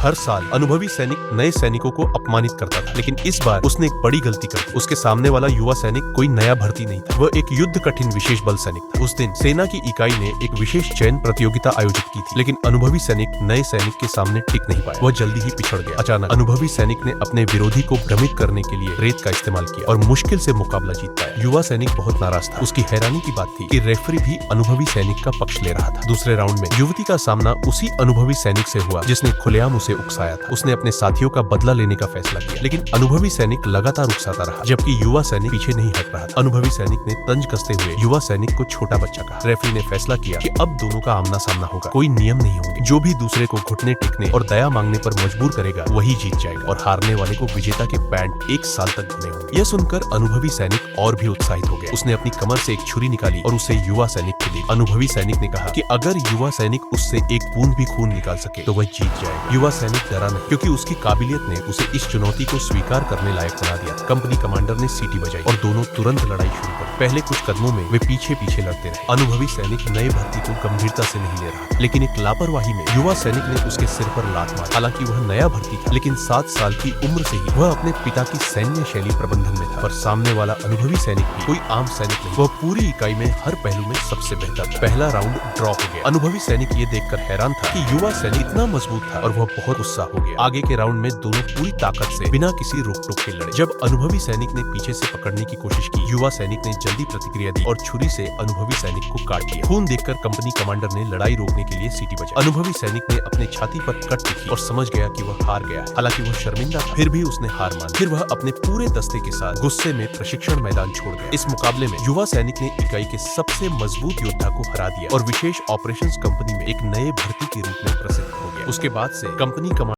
हर साल अनुभवी सैनिक नए सैनिकों को अपमानित करता था, लेकिन इस बार उसने एक बड़ी गलती कर दी। उसके सामने वाला युवा सैनिक कोई नया भर्ती नहीं था, वह एक युद्ध कठिन विशेष बल सैनिक था। उस दिन सेना की इकाई ने एक विशेष चयन प्रतियोगिता आयोजित की थी, लेकिन अनुभवी सैनिक नए सैनिक के सामने टिक नहीं पाया। वह जल्दी ही पिछड़ गया। अचानक अनुभवी सैनिक ने अपने विरोधी को भ्रमित करने के लिए रेत का इस्तेमाल किया और मुश्किल से मुकाबला जीत पाया। युवा सैनिक बहुत नाराज था। उसकी हैरानी की बात थी कि रेफरी भी अनुभवी सैनिक का पक्ष ले रहा था। दूसरे राउंड में युवती का सामना उसी अनुभवी सैनिक से हुआ जिसने खुलेआम उसे उकसाया था। उसने अपने साथियों का बदला लेने का फैसला किया, लेकिन अनुभवी सैनिक लगातार उकसाता रहा, जबकि युवा सैनिक पीछे नहीं हट रहा था। अनुभवी सैनिक ने तंज कसते हुए युवा सैनिक को छोटा बच्चा कहा। रेफरी ने फैसला किया कि अब दोनों का आमना सामना होगा, कोई नियम नहीं होंगे। जो भी दूसरे को घुटने टेकने और दया मांगने पर मजबूर करेगा वही जीत जाएगा, और हारने वाले को विजेता के पैंट 1 साल तक धुने होंगे। यह सुनकर अनुभवी सैनिक और भी उत्साहित हो गया। उसने अपनी कमर से एक छुरी निकाली और उसे युवा सैनिक को दी। अनुभवी सैनिक ने कहा कि अगर युवा सैनिक उससे एक बूंद भी खून निकाल सके तो वह जीत जाएगा। युवा सैनिक डरा नहीं, क्योंकि उसकी काबिलियत ने उसे इस चुनौती को स्वीकार करने लायक बना दिया। कंपनी कमांडर ने सीटी बजाई और दोनों तुरंत लड़ाई शुरू कर। पहले कुछ कदमों में वे पीछे पीछे लड़ते रहे। अनुभवी सैनिक नए भर्ती को गंभीरता से नहीं ले रहा, लेकिन एक लापरवाही में युवा सैनिक ने उसके सिर पर लात मारी। हालांकि वह नया भर्ती था, लेकिन 7 साल की उम्र से ही वह अपने पिता की सैन्य शैली प्रबंधन में था। पर सामने वाला अनुभवी सैनिक भी कोई आम सैनिक नहीं, वह पूरी इकाई में हर पहलू में सबसे बेहतर था। पहला राउंड ड्रॉ हो गया। अनुभवी सैनिक ये देखकर हैरान था कि युवा सैनिक इतना मजबूत था, और वह बहुत गुस्सा हो गया। आगे के राउंड में दोनों पूरी ताकत से बिना किसी रोक टोक के लड़े। जब अनुभवी सैनिक ने पीछे से पकड़ने की कोशिश की, युवा सैनिक ने जल्दी प्रतिक्रिया दी और छुरी से अनुभवी सैनिक को काट दिया। खून देखकर कंपनी कमांडर ने लड़ाई रोकने के लिए सीटी बजाई। अनुभवी सैनिक ने अपने छाती पर कट दिखी और समझ गया कि वह हार गया है। हालांकि वह शर्मिंदा था, फिर भी उसने हार मानी। फिर वह अपने पूरे दस्ते के साथ गुस्से में प्रशिक्षण मैदान छोड़ गया। इस मुकाबले में युवा सैनिक ने इकाई के सबसे मजबूत योद्धा को हरा दिया और विशेष ऑपरेशंस कंपनी में एक नए भर्ती के रूप में प्रसिद्ध हो गया। उसके बाद से कंपनी कमांडर